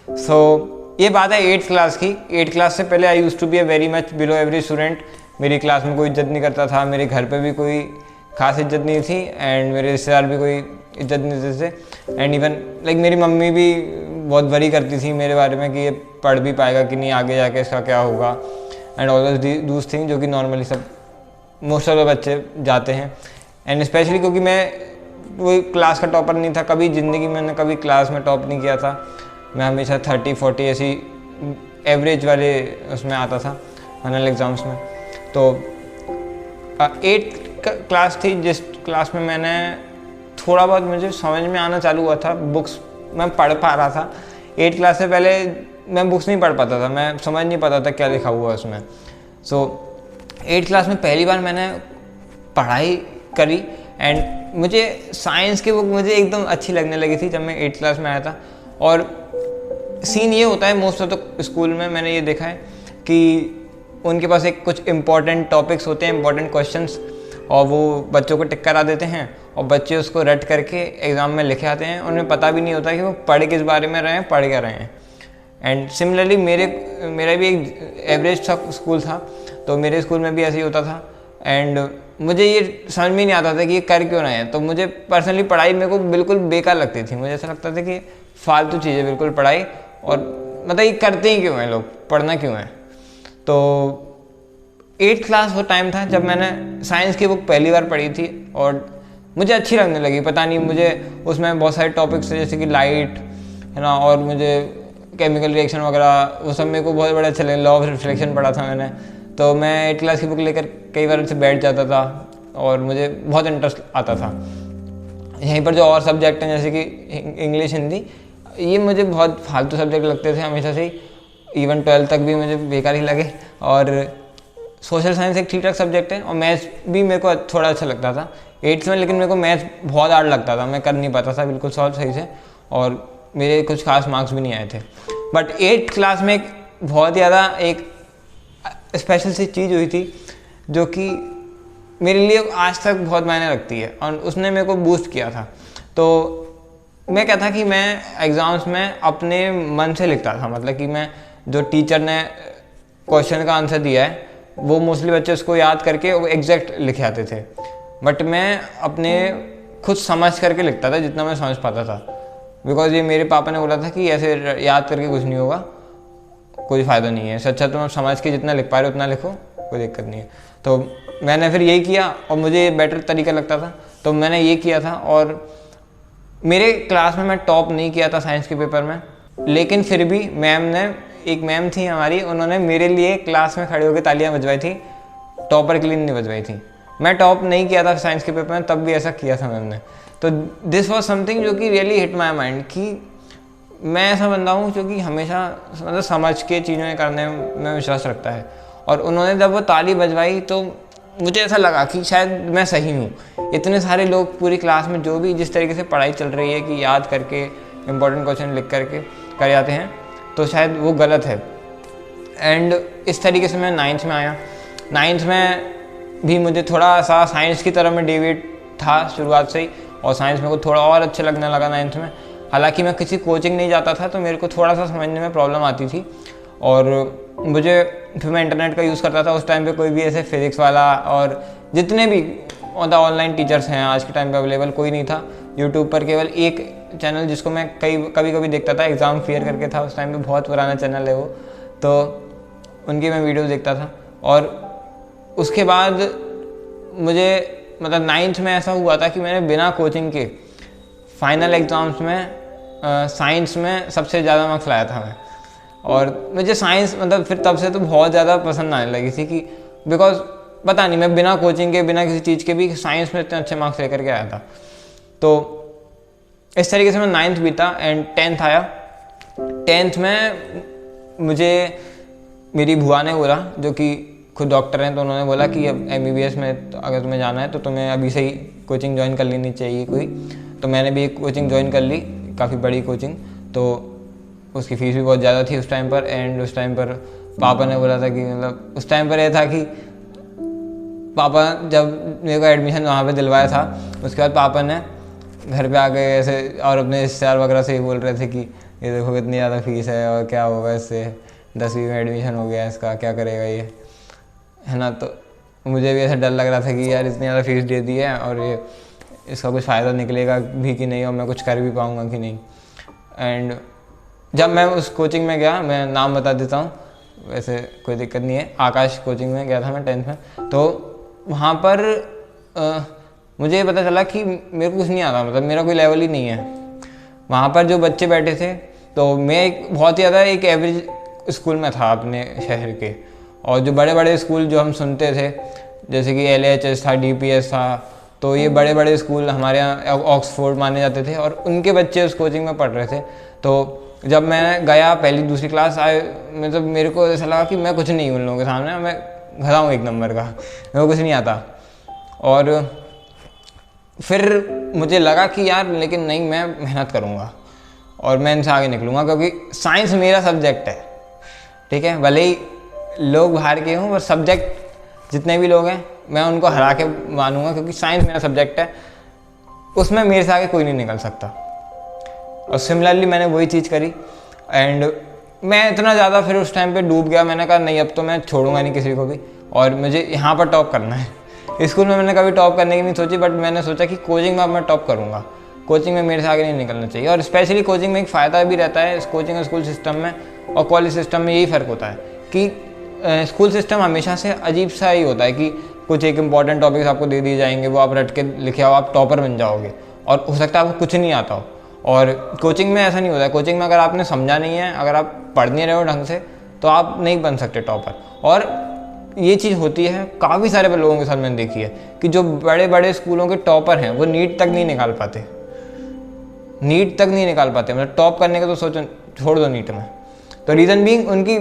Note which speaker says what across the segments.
Speaker 1: ये बात है 8th क्लास की। 8th क्लास से पहले I use to be a very much below average student. मेरी क्लास में कोई इज्जत नहीं करता था, मेरे घर पे भी कोई खास इज्जत नहीं थी, एंड मेरे रिश्तेदार भी कोई इज्जत नहीं देते थे। एंड इवन लाइक मेरी मम्मी भी बहुत वरी करती थी मेरे बारे में कि ये पढ़ भी पाएगा कि नहीं, आगे जाके इसका क्या होगा, एंड ऑल दूस थिंग जो कि नॉर्मली सब मोस्ट ऑफ द बच्चे जाते हैं। एंड स्पेशली क्योंकि मैं कोई क्लास का टॉपर नहीं था, कभी ज़िंदगी में मैंने कभी क्लास में टॉप नहीं किया था। मैं हमेशा 30-40 ऐसी एवरेज वाले उसमें आता था फाइनल एग्ज़ाम्स में। तो 8th क्लास थी जिस क्लास में मैंने थोड़ा बहुत मुझे समझ में आना चालू हुआ था, बुक्स मैं पढ़ पा रहा था। 8th क्लास से पहले मैं बुक्स नहीं पढ़ पाता था, मैं समझ नहीं पाता था क्या लिखा हुआ है उसमें। 8th क्लास में पहली बार मैंने पढ़ाई करी, एंड मुझे साइंस की बुक मुझे एकदम अच्छी लगने लगी थी जब मैं 8th क्लास में आया था। और सीन ये होता है मोस्ट ऑफ द स्कूल में, मैंने ये देखा है कि उनके पास एक कुछ इंपॉर्टेंट टॉपिक्स होते हैं, इंपॉर्टेंट क्वेश्चंस, और वो बच्चों को टिक करा देते हैं और बच्चे उसको रट करके एग्ज़ाम में लिखे आते हैं। उन्हें पता भी नहीं होता कि वो पढ़ किस बारे में रहे हैं, पढ़ क्या रहे हैं। एंड सिमिलरली मेरा भी एक एवरेज सा स्कूल था, तो मेरे स्कूल में भी ऐसे ही होता था। एंड मुझे ये समझ में नहीं आता था कि ये कर क्यों रहे हैं। तो मुझे पर्सनली पढ़ाई मेरे को बिल्कुल बेकार लगती थी। मुझे ऐसा लगता था कि फालतू चीज़ें बिल्कुल पढ़ाई, और मतलब ये करते ही क्यों हैं लोग, पढ़ना क्यों है। तो 8th क्लास वो टाइम था जब मैंने साइंस की बुक पहली बार पढ़ी थी और मुझे अच्छी लगने लगी। पता नहीं, मुझे उसमें बहुत सारे टॉपिक्स थे जैसे कि लाइट है ना, और मुझे केमिकल रिएक्शन वगैरह वो सब मेरे को बहुत बड़ा अच्छा लगे। लॉ ऑफ रिफ्लेक्शन पढ़ा था मैंने, तो मैं 8th क्लास की बुक लेकर कई बार से बैठ जाता था और मुझे बहुत इंटरेस्ट आता था। यहीं पर जो और सब्जेक्ट हैं जैसे कि इंग्लिश, हिंदी, ये मुझे बहुत फालतू सब्जेक्ट लगते थे हमेशा से ही। इवन 12th तक भी मुझे बेकार ही लगे। और सोशल साइंस एक ठीक ठाक सब्जेक्ट है, और मैथ्स भी मेरे को थोड़ा अच्छा लगता था 8th में, लेकिन मेरे को मैथ्स बहुत हार्ड लगता था, मैं कर नहीं पाता था बिल्कुल सॉल्व सही से, और मेरे कुछ खास मार्क्स भी नहीं आए थे। बट 8th क्लास में एक बहुत ज़्यादा एक स्पेशल सी चीज़ हुई थी जो कि मेरे लिए आज तक बहुत मायने रखती है, और उसने मेरे को बूस्ट किया था। तो मैं क्या था कि मैं एग्ज़ाम्स में अपने मन से लिखता था, मतलब कि मैं जो टीचर ने क्वेश्चन का आंसर दिया है वो मोस्टली बच्चे उसको याद करके वो एग्जैक्ट लिखे आते थे, बट मैं अपने खुद समझ करके लिखता था जितना मैं समझ पाता था। बिकॉज ये मेरे पापा ने बोला था कि ऐसे याद करके कुछ नहीं होगा, कोई फ़ायदा नहीं है, अच्छा तुम समझ के जितना लिख पा रहे हो उतना लिखो, कोई दिक्कत नहीं है। तो मैंने फिर यही किया और मुझे ये बेटर तरीका लगता था, तो मैंने ये किया था। और मेरे क्लास में मैं टॉप नहीं किया था साइंस के पेपर में, लेकिन फिर भी एक मैम थी हमारी, उन्होंने मेरे लिए क्लास में खड़े होकर तालियां बजवाई थी, टॉपर के लिए नहीं बजवाई थी। मैं टॉप नहीं किया था साइंस के पेपर में, तब भी ऐसा किया था मैम ने। तो दिस वॉज समथिंग जो कि रियली हिट माई माइंड कि मैं ऐसा बंदा हूँ जो कि हमेशा मतलब समझ के चीज़ें करने में विश्वास रखता है। और उन्होंने जब वो ताली बजवाई तो मुझे ऐसा लगा कि शायद मैं सही हूँ। इतने सारे लोग पूरी क्लास में जो भी जिस तरीके से पढ़ाई चल रही है कि याद करके इंपॉर्टेंट क्वेश्चन लिख करके कर जाते हैं, तो शायद वो गलत है। एंड इस तरीके से मैं 9th में आया। 9th में भी मुझे थोड़ा सा साइंस की तरफ में डेविड था शुरुआत से ही, और साइंस मेरे को थोड़ा और अच्छा लगने लगा 9th में। हालांकि मैं किसी कोचिंग नहीं जाता था तो मेरे को थोड़ा सा समझने में प्रॉब्लम आती थी, और मुझे फिर मैं इंटरनेट का यूज़ करता था। उस टाइम पे कोई भी ऐसे फिज़िक्स वाला और जितने भी मतलब ऑनलाइन टीचर्स हैं आज के टाइम पे अवेलेबल कोई नहीं था। यूट्यूब पर केवल एक चैनल जिसको मैं कभी कभी देखता था, एग्ज़ाम फेयर करके था उस टाइम पे, बहुत पुराना चैनल है वो, तो उनकी मैं वीडियोस देखता था। और उसके बाद मुझे मतलब 9th में ऐसा हुआ था कि मैंने बिना कोचिंग के फाइनल एग्ज़ाम्स में साइंस में सबसे ज़्यादा मार्क्स लाया था मैं। और मुझे साइंस मतलब फिर तब से तो बहुत ज़्यादा पसंद आने लगी थी कि बिकॉज पता नहीं, मैं बिना कोचिंग के बिना किसी चीज़ के भी साइंस में इतने अच्छे मार्क्स लेकर के आया था। तो इस तरीके से मैं 9th बीता एंड 10th आया। 10th में मुझे मेरी बुआ ने बोला, जो कि खुद डॉक्टर हैं, तो उन्होंने बोला कि अब MBBS में तो अगर तुम्हें जाना है तो तुम्हें अभी से ही कोचिंग ज्वाइन कर लेनी चाहिए कोई। तो मैंने भी एक कोचिंग ज्वाइन कर ली, काफ़ी बड़ी कोचिंग, तो उसकी फ़ीस भी बहुत ज़्यादा थी उस टाइम पर। एंड उस टाइम पर पापा ने बोला था कि मतलब उस टाइम पर यह था कि पापा जब मेरे को एडमिशन वहाँ पे दिलवाया था, उसके बाद पापा ने घर पे आ गए ऐसे और अपने रिश्तेदार वगैरह से ही बोल रहे थे कि ये देखो कितनी ज़्यादा फीस है और क्या होगा इससे, 10वीं में एडमिशन हो गया इसका, क्या करेगा ये, है ना। तो मुझे भी ऐसा डर लग रहा था कि यार इतनी ज़्यादा फीस दे दी है और ये इसका कुछ फ़ायदा निकलेगा भी कि नहीं और मैं कुछ कर भी पाऊँगा कि नहीं। एंड जब मैं उस कोचिंग में गया, मैं नाम बता देता हूँ, वैसे कोई दिक्कत नहीं है, आकाश कोचिंग में गया था मैं 10th में। तो वहाँ पर मुझे ये पता चला कि मेरे को कुछ नहीं आता, मतलब मेरा कोई लेवल ही नहीं है। वहाँ पर जो बच्चे बैठे थे, तो मैं एक बहुत ही ज़्यादा एक एवरेज स्कूल में था अपने शहर के, और जो बड़े बड़े स्कूल जो हम सुनते थे जैसे कि LHS था, DPS था, तो ये बड़े बड़े स्कूल हमारे यहाँ ऑक्सफोर्ड माने जाते थे और उनके बच्चे उस कोचिंग में पढ़ रहे थे। तो जब मैं गया पहली दूसरी क्लास आए, मतलब मेरे को ऐसा लगा कि मैं कुछ नहीं उन लोगों के सामने, मैं गधा हूँ एक नंबर का, मेरे को कुछ नहीं आता। और फिर मुझे लगा कि यार लेकिन नहीं, मैं मेहनत करूँगा और मैं इनसे आगे निकलूँगा, क्योंकि साइंस मेरा सब्जेक्ट है, ठीक है। भले ही लोग बाहर के हों, पर सब्जेक्ट जितने भी लोग हैं मैं उनको हरा के मानूंगा, क्योंकि साइंस मेरा सब्जेक्ट है, उसमें मेरे से आगे कोई नहीं निकल सकता। और सिमिलरली मैंने वही चीज़ करी एंड मैं इतना ज़्यादा फिर उस टाइम पे डूब गया, मैंने कहा नहीं अब तो मैं छोड़ूंगा नहीं किसी को भी, और मुझे यहाँ पर टॉप करना है। स्कूल में मैंने कभी टॉप करने की नहीं सोची, बट मैंने सोचा कि कोचिंग में अब मैं टॉप करूँगा, कोचिंग में मेरे से आगे नहीं निकलना चाहिए। और स्पेशली कोचिंग में एक फ़ायदा भी रहता है, इस कोचिंग स्कूल सिस्टम में और कॉलेज सिस्टम में यही फ़र्क होता है कि स्कूल सिस्टम हमेशा से अजीब सा ही होता है कि कुछ एक इंपॉर्टेंट टॉपिक्स आपको दे दिए जाएंगे, वो आप रट के लिखे आओ, आप टॉपर बन जाओगे, और हो सकता है आपको कुछ नहीं आता हो। और कोचिंग में ऐसा नहीं होता है, कोचिंग में अगर आपने समझा नहीं है, अगर आप पढ़ नहीं रहे हो ढंग से, तो आप नहीं बन सकते टॉपर। और ये चीज़ होती है काफ़ी सारे लोगों के साथ मैंने देखी है कि जो बड़े बड़े स्कूलों के टॉपर हैं वो नीट तक नहीं निकाल पाते, नीट तक नहीं निकाल पाते, मतलब टॉप करने का तो सोचो, छोड़ दो नीट में। तो रीज़न बीइंग उनकी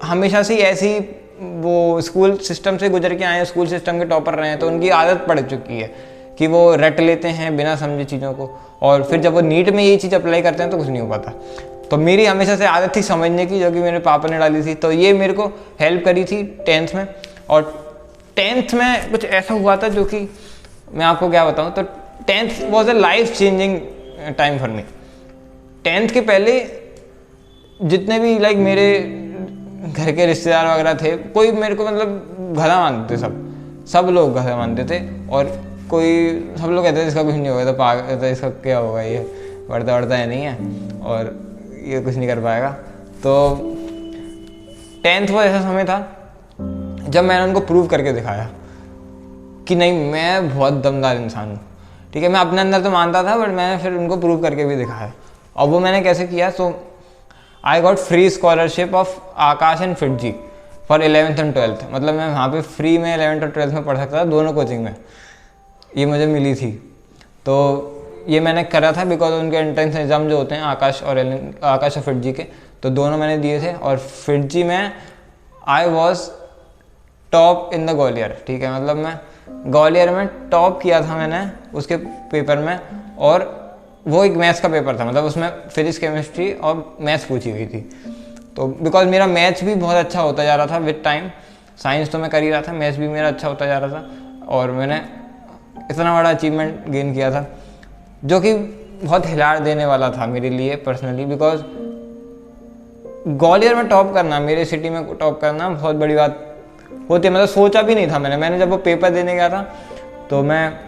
Speaker 1: हमेशा से ऐसी, वो स्कूल सिस्टम से गुजर के आए हैं, स्कूल सिस्टम के टॉपर रहे हैं, तो उनकी आदत पड़ चुकी है कि वो रट लेते हैं बिना समझे चीज़ों को, और फिर जब वो नीट में ये चीज़ अप्लाई करते हैं तो कुछ नहीं हो पाता। तो मेरी हमेशा से आदत थी समझने की, जो कि मेरे पापा ने डाली थी, तो ये मेरे को हेल्प करी थी 10th में। और 10th में कुछ ऐसा हुआ था जो कि मैं आपको क्या बताऊँ, तो 10th was a life changing time for me. 10th के पहले जितने भी लाइक मेरे घर के रिश्तेदार वगैरह थे, कोई मेरे को मतलब गधा मानते थे, सब लोग गधा मानते थे, और कोई सब लोग कहते थे इसका कुछ नहीं होगा, तो पागल, तो इसका क्या होगा, ये बढ़ता है नहीं है और ये कुछ नहीं कर पाएगा। तो 10th वो ऐसा समय था जब मैंने उनको प्रूव करके दिखाया कि नहीं, मैं बहुत दमदार इंसान हूँ, ठीक है। मैं अपने अंदर तो मानता था, बट मैंने फिर उनको प्रूव करके भी दिखाया। और वो मैंने कैसे किया, so I got free scholarship of Aakash and FIITJEE for 11th and 12th। मतलब मैं वहाँ पे फ्री में 11th और 12th में पढ़ सकता था, दोनों कोचिंग में, ये मुझे मिली थी। तो ये मैंने करा था बिकॉज उनके एंट्रेंस एग्ज़ाम जो होते हैं आकाश और फिटजी के, तो दोनों मैंने दिए थे। और फिटजी में I was top in the Gwalior, ठीक है। मतलब मैं ग्वालियर में टॉप किया था मैंने उसके पेपर में, और वो एक मैथ्स का पेपर था, मतलब उसमें फिजिक्स, केमिस्ट्री और मैथ्स पूछी गई थी। तो बिकॉज मेरा मैथ्स भी बहुत अच्छा होता जा रहा था विद टाइम, साइंस तो मैं कर ही रहा था, मैथ्स भी मेरा अच्छा होता जा रहा था, और मैंने इतना बड़ा अचीवमेंट गेन किया था जो कि बहुत हिलाड़ देने वाला था मेरे लिए पर्सनली। बिकॉज ग्वालियर में टॉप करना, मेरे सिटी में टॉप करना बहुत बड़ी बात होती है, मतलब सोचा भी नहीं था मैंने जब वो पेपर देने गया था, तो मैं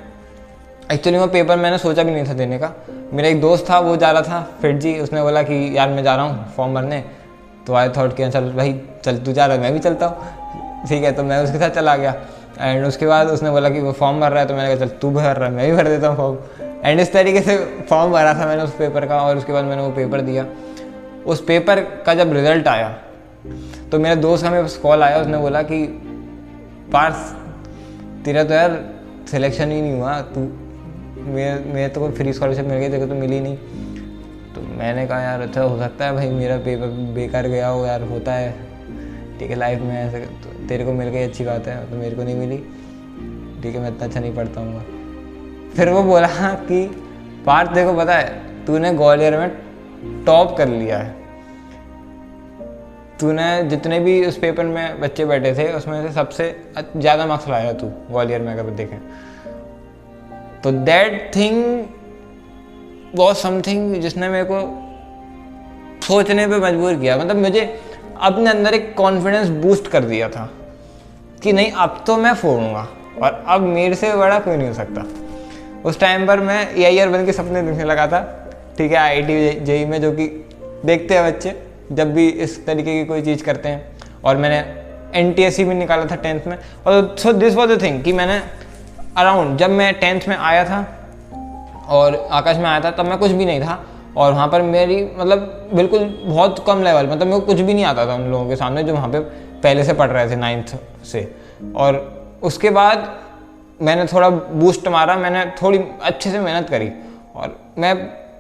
Speaker 1: एक्चुअली वो पेपर मैंने सोचा भी नहीं था देने का। मेरा एक दोस्त था, वो जा रहा था फिटजी, उसने बोला कि यार मैं जा रहा हूँ फॉर्म भरने, तो आई थॉट कि चल भाई चल, तू जा रहा है मैं भी चलता हूँ, ठीक है। तो मैं उसके साथ चला गया, एंड उसके बाद उसने बोला कि वो फॉर्म भर रहा है, तो मैंने कहा चल तू भर रहा है मैं भी भर देता हूँ फॉर्म, एंड इस तरीके से फॉर्म भरा था मैंने उस पेपर का। और उसके बाद मैंने वो पेपर दिया। उस पेपर का जब रिज़ल्ट आया तो मेरे दोस्त का मेरे पास कॉल आया, उसने बोला कि पार्थ तेरा तो यार सिलेक्शन ही नहीं हुआ, तू मेरे तो कोई फ्री स्कॉलरशिप मिल गई, तेरे को तो मिली नहीं। तो मैंने कहा यार अच्छा हो सकता है भाई मेरा पेपर बेकार गया हो, यार होता है, ठीक है लाइफ में ऐसे, तो तेरे को मिल गई अच्छी बात है, तो मेरे को नहीं मिली, ठीक है मैं इतना अच्छा नहीं पढ़ता हूँ। फिर वो बोला कि पार्थ देखो पता है तूने ग्वालियर में टॉप कर लिया है, तूने जितने भी उस पेपर में बच्चे बैठे थे उसमें से सबसे ज़्यादा मार्क्स लाया तू ग्वालियर में अगर देखें। तो दैट थिंग वॉज समथिंग जिसने मेरे को सोचने पे मजबूर किया। मतलब मुझे अपने अंदर एक कॉन्फिडेंस बूस्ट कर दिया था कि नहीं अब तो मैं फोड़ूंगा और अब मेरे से बड़ा कोई नहीं हो सकता। उस टाइम पर मैं AIR बन के सपने देखने लगा था, ठीक है, IIT JEE में, जो कि देखते हैं बच्चे जब भी इस तरीके की कोई चीज़ करते हैं। और मैंने NTSC भी निकाला था 10th में। और so this was the thing कि मैंने अराउंड जब मैं 10th में आया था और आकाश में आया था तब मैं कुछ भी नहीं था, और वहाँ पर मेरी मतलब बिल्कुल बहुत कम लेवल, मतलब मेरे को कुछ भी नहीं आता था उन लोगों के सामने जो वहाँ पे पहले से पढ़ रहे थे 9th से। और उसके बाद मैंने थोड़ा बूस्ट मारा, मैंने थोड़ी अच्छे से मेहनत करी, और मैं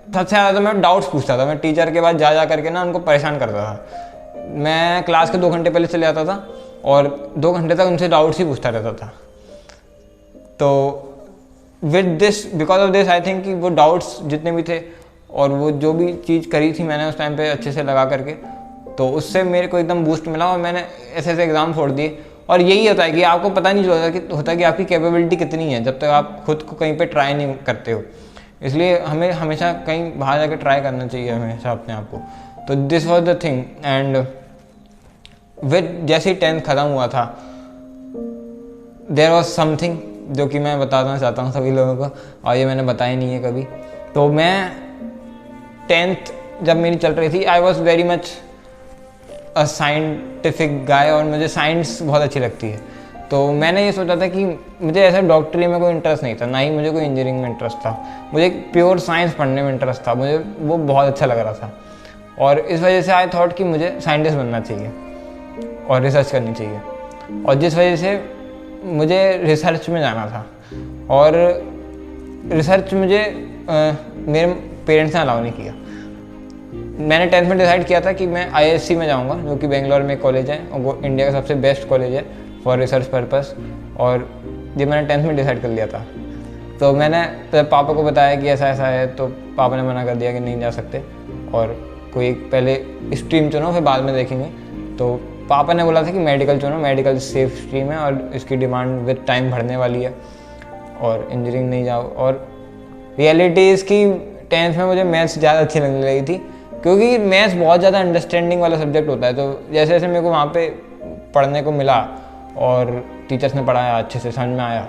Speaker 1: सबसे ज़्यादा तो मैं डाउट्स पूछता था। मैं टीचर के पास जा करके ना उनको परेशान करता था। मैं क्लास के 2 घंटे पहले चले जाता था और 2 घंटे तक उनसे डाउट्स ही पूछता रहता था। तो with this, because of this, I think कि वो डाउट्स जितने भी थे और वो जो भी चीज़ करी थी मैंने उस टाइम पे अच्छे से लगा करके, तो उससे मेरे को एकदम बूस्ट मिला और मैंने ऐसे ऐसे एग्ज़ाम फोड़ दिए। और यही होता है कि आपको पता नहीं होता कि आपकी कैपेबिलिटी कितनी है जब तक आप खुद को कहीं पे ट्राई नहीं करते हो। इसलिए हमें हमेशा कहीं बाहर जाकर ट्राई करना चाहिए हमेशा अपने आप को। तो this was the thing. And with जैसे ही 10th ख़त्म हुआ था, देयर वॉज समथिंग जो कि मैं बताना चाहता हूँ सभी लोगों को, और ये मैंने बताया नहीं है कभी। तो मैं 10th जब मेरी चल रही थी, I was very much a scientific guy, और मुझे साइंस बहुत अच्छी लगती है। तो मैंने ये सोचा था कि मुझे ऐसा डॉक्टरी में कोई इंटरेस्ट नहीं था, ना ही मुझे कोई इंजीनियरिंग में इंटरेस्ट था। मुझे प्योर साइंस पढ़ने में इंटरेस्ट था, मुझे वो बहुत अच्छा लग रहा था। और इस वजह से आई थॉट कि मुझे साइंटिस्ट बनना चाहिए और रिसर्च करनी चाहिए, और जिस वजह से मुझे रिसर्च में जाना था। और रिसर्च मुझे मेरे पेरेंट्स ने अलाउ नहीं किया। मैंने 10th में डिसाइड किया था कि मैं IISc में जाऊंगा, जो कि बेंगलोर में कॉलेज है और वो इंडिया का सबसे बेस्ट कॉलेज है फॉर रिसर्च पर्पस, और ये मैंने 10th में डिसाइड कर लिया था। तो मैंने पापा को बताया कि ऐसा ऐसा है, तो पापा ने मना कर दिया कि नहीं जा सकते, और कोई पहले स्ट्रीम चुनो फिर बाद में देखेंगे। तो पापा ने बोला था कि मेडिकल चुनो, मेडिकल सेफ स्ट्रीम है और इसकी डिमांड विद टाइम बढ़ने वाली है, और इंजीनियरिंग नहीं जाओ। और रियलिटी इसकी 10th में मुझे मैथ्स ज़्यादा अच्छी लगने लगी थी, क्योंकि मैथ्स बहुत ज़्यादा अंडरस्टैंडिंग वाला सब्जेक्ट होता है। तो जैसे जैसे मेरे को वहाँ पे पढ़ने को मिला और टीचर्स ने पढ़ाया अच्छे से समझ में आया,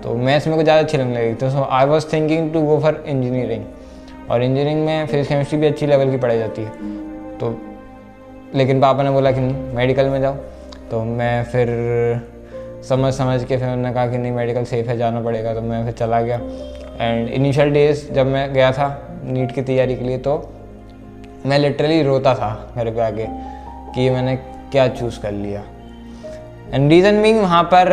Speaker 1: तो मैथ्स मेरे को ज़्यादा अच्छी लगने लगी। तो so I was thinking to go for engineering, और इंजीनियरिंग में फिजिक्स केमिस्ट्री भी अच्छी लेवल की पढ़ाई जाती है। तो लेकिन पापा ने बोला कि नहीं मेडिकल में जाओ। तो मैं फिर समझ के फिर उन्होंने कहा कि नहीं मेडिकल सेफ़ है, जाना पड़ेगा। तो मैं फिर चला गया। एंड इनिशियल डेज जब मैं गया था नीट की तैयारी के लिए, तो मैं लिटरली रोता था घर पे आके कि मैंने क्या चूज़ कर लिया। एंड रीज़न मीन वहाँ पर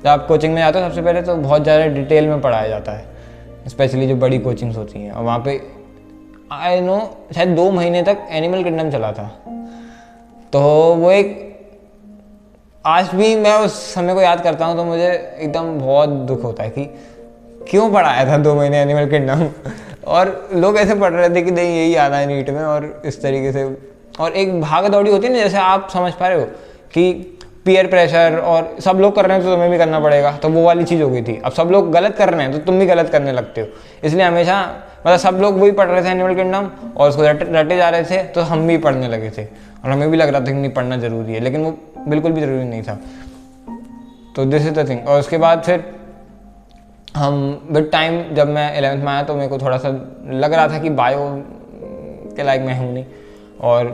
Speaker 1: जब आप कोचिंग में जाते हो सबसे पहले तो बहुत ज़्यादा डिटेल में पढ़ाया जाता है, स्पेशली जो बड़ी कोचिंग्स होती हैं। और वहाँ पे आई नो शायद 2 महीने तक एनिमल किंगडम चला था। तो वो एक आज भी मैं उस समय को याद करता हूँ तो मुझे एकदम बहुत दुख होता है कि क्यों पढ़ाया था 2 महीने एनिमल किंगडम। और लोग ऐसे पढ़ रहे थे कि नहीं यही आता है नीट में, और इस तरीके से। और एक भाग दौड़ी होती है ना, जैसे आप समझ पा रहे हो कि पीयर प्रेशर और सब लोग कर रहे हैं तो तुम्हें भी करना पड़ेगा, तो वो वाली चीज़ हो गई थी। अब सब लोग गलत कर रहे हैं तो तुम भी गलत करने लगते हो। इसलिए हमेशा मतलब सब लोग वही पढ़ रहे थे एनिमल किंगडम और उसको रटे जा रहे थे, तो हम भी पढ़ने लगे थे। और हमें भी लग रहा था कि नहीं पढ़ना ज़रूरी है, लेकिन वो बिल्कुल भी ज़रूरी नहीं था। तो दिस इज़ द थिंग। और उसके बाद फिर हम विद टाइम जब मैं 11th में आया तो मेरे को थोड़ा सा लग रहा था कि बायो के लायक मैं हूँ नहीं। और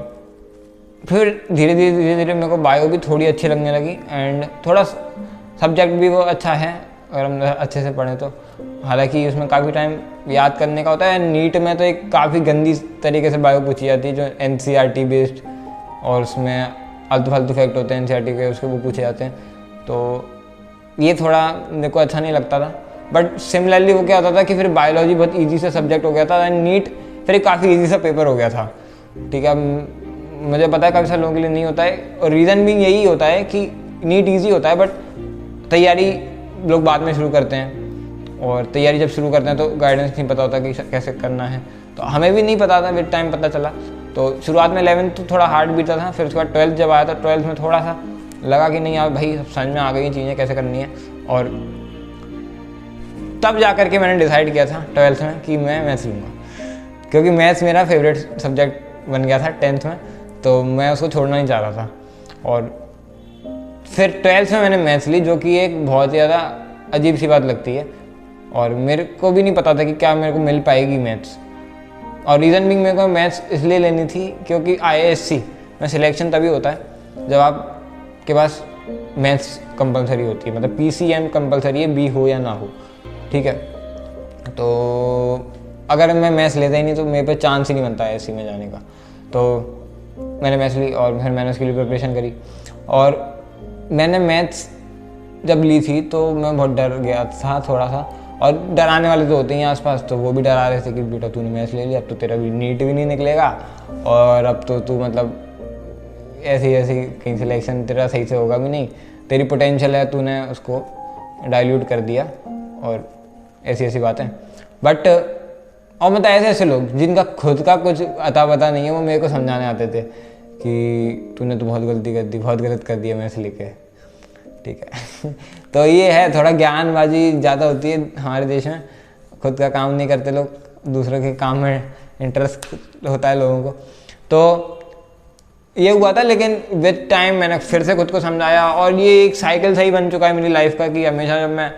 Speaker 1: फिर धीरे धीरे मेरे को बायो भी थोड़ी अच्छी लगने लगी, एंड थोड़ा सब्जेक्ट भी वो अच्छा है अगर हम अच्छे से पढ़ें तो। हालांकि उसमें काफ़ी टाइम याद करने का होता है। नीट में तो एक काफ़ी गंदी तरीके से बायो पूछी जाती है, जो NCERT बेस्ड, और उसमें आलतू फालतू फैक्ट होते हैं NCERT के, उसके वो पूछे जाते हैं। तो ये थोड़ा मेरे को अच्छा नहीं लगता था। बट सिमिलरली वो क्या होता था कि फिर बायोलॉजी बहुत ईजी से सब्जेक्ट हो गया था, एंड नीट फिर एक काफ़ी ईजी सा पेपर हो गया था। ठीक है, मुझे पता है काफ़ी सारे लोगों के लिए नहीं होता है, और रीज़न भी यही होता है कि नीट ईजी होता है बट तैयारी लोग बाद में शुरू करते हैं, और तैयारी जब शुरू करते हैं तो गाइडेंस नहीं पता होता कि कैसे करना है। तो हमें भी नहीं पता था, विद टाइम पता चला। तो शुरुआत में 11th तो थोड़ा हार्ड बीता था, फिर उसके बाद 12th जब आया तो 12th में थोड़ा सा लगा कि नहीं यार भाई समझ में आ गई चीज़ें कैसे करनी है। और तब जा कर के मैंने डिसाइड किया था 12th में कि मैं मैथ्स लूँगा, क्योंकि मैथ्स मेरा फेवरेट सब्जेक्ट बन गया था 10th में, तो मैं उसको छोड़ना नहीं चाह रहा था। और फिर 12th में मैंने मैथ्स ली, जो कि एक बहुत ज़्यादा अजीब सी बात लगती है, और मेरे को भी नहीं पता था कि क्या मेरे को मिल पाएगी मैथ्स। और रीज़न भी मेरे को मैथ्स इसलिए लेनी थी क्योंकि IISc में सिलेक्शन तभी होता है जब आपके पास मैथ्स कंपलसरी होती है, मतलब PCM कंपलसरी है, बी हो या ना हो, ठीक है। तो अगर मैं मैथ्स लेता ही नहीं तो मेरे पे चांस ही नहीं बनता IISc में जाने का। तो मैंने मैथ्स ली और फिर मैंने उसके लिए प्रिपरेशन करी। और मैंने मैथ्स जब ली थी तो मैं बहुत डर गया था थोड़ा सा, और डराने वाले तो होते ही हैं आसपास, तो वो भी डरा रहे थे कि बेटा तूने मैथ्स ले लिया, अब तो तेरा भी नीट भी नहीं निकलेगा, और अब तो तू मतलब ऐसी कहीं सिलेक्शन तेरा सही से होगा भी नहीं, तेरी पोटेंशियल है, तूने उसको डाइल्यूट कर दिया, और ऐसी बातें। बट और मतलब ऐसे लोग जिनका खुद का कुछ अता पता नहीं है, वो मेरे को समझाने आते थे कि तूने तो बहुत गलती कर दी, बहुत गलत कर दिया मैथ्स लेके, ठीक है। तो ये है, थोड़ा ज्ञानबाजी ज़्यादा होती है हमारे देश में, खुद का काम नहीं करते लोग, दूसरों के काम में इंटरेस्ट होता है लोगों को। तो ये हुआ था, लेकिन विद टाइम मैंने फिर से खुद को समझाया, और ये एक साइकिल सही बन चुका है मेरी लाइफ का कि हमेशा जब मैं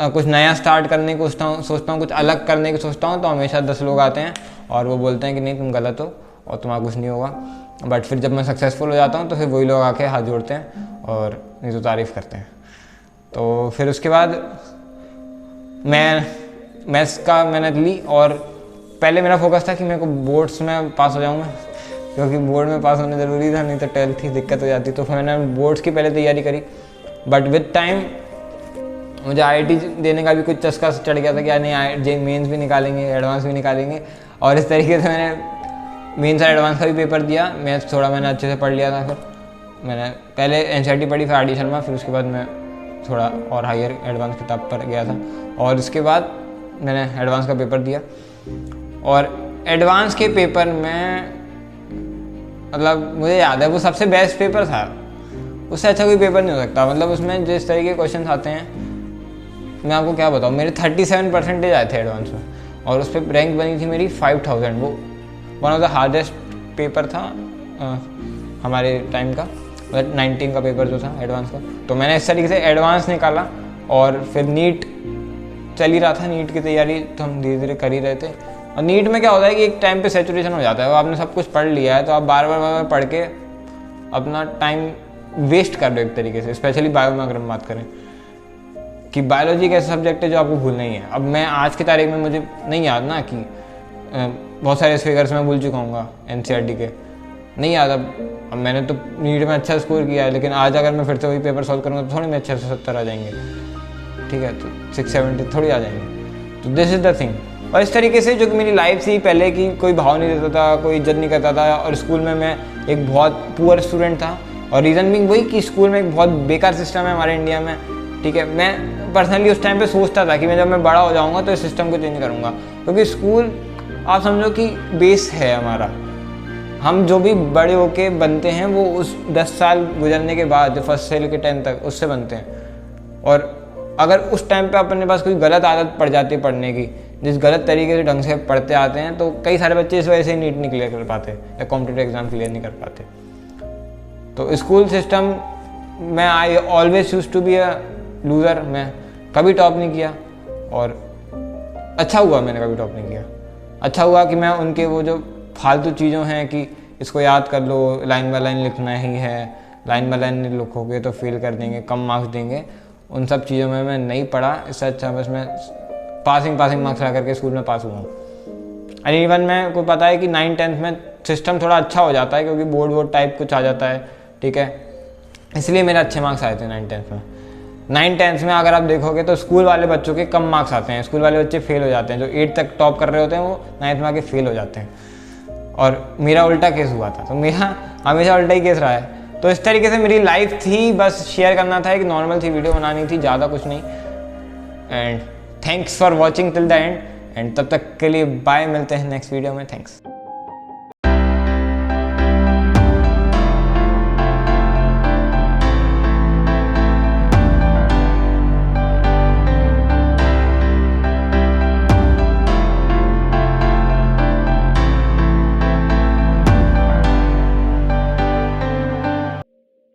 Speaker 1: कुछ नया स्टार्ट करने को सोचता हूँ, कुछ अलग करने की सोचता हूँ, तो हमेशा 10 लोग आते हैं और वो बोलते हैं कि नहीं तुम गलत हो और तुम्हारा कुछ नहीं होगा। बट फिर जब मैं सक्सेसफुल हो जाता हूँ तो फिर वही लोग आके हाथ जोड़ते हैं और नहीं तो तारीफ़ करते हैं। तो फिर उसके बाद मैं मैथ्स का मैंने ली, और पहले मेरा फोकस था कि मेरे को बोर्ड्स में पास हो जाऊँगा, क्योंकि बोर्ड में पास होना ज़रूरी था, नहीं तो 12th की दिक्कत हो जाती। तो फिर मैंने बोर्ड्स की पहले तैयारी करी, बट विद टाइम मुझे IIT देने का भी कुछ चस्का चढ़ गया था कि यार नहीं जे मेंस भी निकालेंगे, एडवांस भी निकालेंगे, और इस तरीके से मैंने मेंस और एडवांस का भी पेपर दिया। मैथ्स थोड़ा मैंने अच्छे से पढ़ लिया था, फिर मैंने पहले NCERT पढ़ी, फिर RD शर्मा, फिर उसके बाद मैं थोड़ा और हायर एडवांस किताब पर गया था, और उसके बाद मैंने एडवांस का पेपर दिया। और एडवांस के पेपर में मतलब मुझे याद है वो सबसे बेस्ट पेपर था, उससे अच्छा कोई पेपर नहीं हो सकता। मतलब उसमें जिस तरीके के क्वेश्चन आते हैं, मैं आपको क्या बताऊँ, मेरे 37% आए थे एडवांस में, और उस पर रैंक बनी थी मेरी 5000। वो one of the hardest paper था हमारे टाइम का, मतलब 19 का पेपर जो था एडवांस का। तो मैंने इस तरीके से एडवांस निकाला, और फिर नीट चल ही रहा था, नीट की तैयारी तो हम धीरे धीरे कर ही रहे थे। और नीट में क्या होता है कि एक टाइम पे सैचुरेशन हो जाता है, वो आपने सब कुछ पढ़ लिया है, तो आप बार बार पढ़ के अपना टाइम वेस्ट कर रहे हो एक तरीके से। स्पेशली बायो में अगर हम बात करें कि बायोलॉजी एक ऐसा सब्जेक्ट है जो आपको भूलना ही है। अब मैं आज की तारीख में मुझे नहीं याद ना कि बहुत सारे फिगर्स मैं भूल चुका हूँ NCERT के, नहीं याद। अब मैंने तो नीट में अच्छा स्कोर किया है, लेकिन आज अगर मैं फिर से वही पेपर सॉल्व करूँगा तो थोड़ी में अच्छे से 70 आ जाएंगे, ठीक है, तो 670 थोड़ी आ जाएंगे। तो दिस इज़ द थिंग। और इस तरीके से जो कि मेरी लाइफ थी पहले की, कोई भाव नहीं देता था, कोई इज्जत नहीं करता था, और स्कूल में मैं एक बहुत पुअर स्टूडेंट था। और रीज़न भी वही कि स्कूल में एक बहुत बेकार सिस्टम है हमारे इंडिया में, ठीक है। मैं पर्सनली उस टाइम पे सोचता था कि मैं जब मैं बड़ा हो जाऊंगा तो इस सिस्टम को चेंज करूंगा, क्योंकि स्कूल आप समझो कि बेस है हमारा। हम जो भी बड़े होके बनते हैं वो उस 10 साल गुजरने के बाद, जो फर्स्ट से लेकर 10th तक, उससे बनते हैं। और अगर उस टाइम पे अपने पास कोई गलत आदत पड़ जाती है पढ़ने की, जिस गलत तरीके से ढंग से पढ़ते आते हैं, तो कई सारे बच्चे इस वजह से नीट नहीं क्लियर कर पाते या कॉम्पिटिटिव एग्जाम क्लियर नहीं कर पाते। तो स्कूल सिस्टम में I always used to be a loser. मैं कभी टॉप नहीं किया, और अच्छा हुआ मैंने कभी टॉप नहीं किया। अच्छा हुआ कि मैं उनके वो जो फालतू चीज़ों हैं कि इसको याद कर लो, लाइन बाय लाइन लिखना ही है, लाइन बाय लाइन नहीं लिखोगे तो फेल कर देंगे, कम मार्क्स देंगे, उन सब चीज़ों में मैं नहीं पढ़ा। इससे अच्छा बस मैं पासिंग मार्क्स ला करके स्कूल में पास हुआ हूँ। एंड इवन मैं को पता है कि 9th-10th में सिस्टम थोड़ा अच्छा हो जाता है, क्योंकि बोर्ड टाइप कुछ आ जाता है, ठीक है, इसलिए मेरे अच्छे मार्क्स आए थे 9th-10th में। 9th-10th में अगर आप देखोगे तो स्कूल वाले बच्चों के कम मार्क्स आते हैं, स्कूल वाले बच्चे फेल हो जाते हैं। जो 8th तक टॉप कर रहे होते हैं वो 9th में आके फेल हो जाते हैं। और मेरा उल्टा केस हुआ था, तो मेरा हमेशा उल्टा ही केस रहा है। तो इस तरीके से मेरी लाइफ थी, बस शेयर करना था, एक नॉर्मल थी, वीडियो बनानी थी, ज़्यादा कुछ नहीं। And thanks for watching till the end, and तब तक के लिए बाय, मिलते हैं नेक्स्ट वीडियो में। थैंक्स।